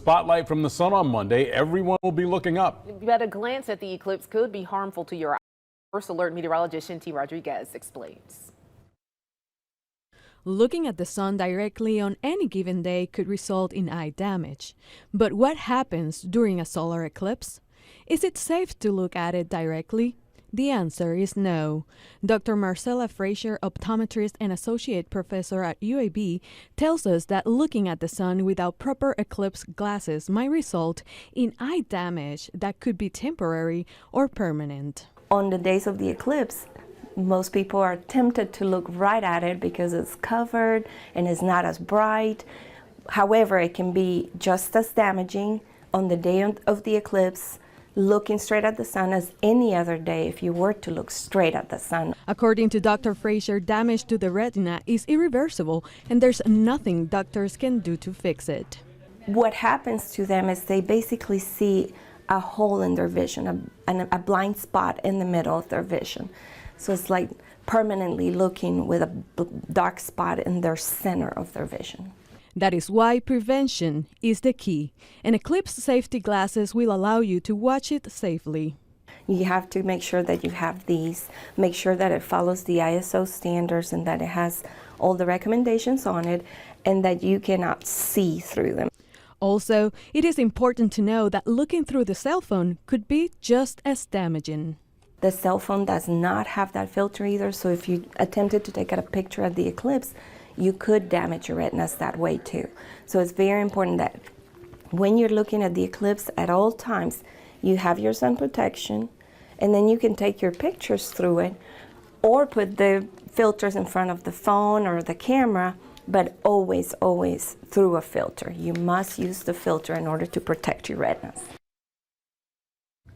Spotlight from the sun on Monday, everyone will be looking up. But a glance at the eclipse could be harmful to your eyes. First Alert meteorologist Shinty Rodriguez explains. Looking at the sun directly on any given day could result in eye damage. But what happens during a solar eclipse? Is it safe to look at it directly? The answer is no. Dr. Marcella Frazier, optometrist and associate professor at UAB, tells us that looking at the sun without proper eclipse glasses might result in eye damage that could be temporary or permanent. On the days of the eclipse, most people are tempted to look right at it because it's covered and it's not as bright. However, it can be just as damaging on the day of the eclipse, looking straight at the sun, as any other day if you were to look straight at the sun. According to Dr. Frazier, damage to the retina is irreversible and there's nothing doctors can do to fix it. What happens to them is they basically see a hole in their vision, a blind spot in the middle of their vision. So it's like permanently looking with a dark spot in their center of their vision. That is why prevention is the key, and eclipse safety glasses will allow you to watch it safely. You have to make sure that you have these, make sure that it follows the ISO standards and that it has all the recommendations on it and that you cannot see through them. Also, it is important to know that looking through the cell phone could be just as damaging. The cell phone does not have that filter either, so if you attempted to take a picture of the eclipse, you could damage your retinas that way too. So it's very important that when you're looking at the eclipse at all times, you have your sun protection, and then you can take your pictures through it or put the filters in front of the phone or the camera, but always, always through a filter. You must use the filter in order to protect your retinas.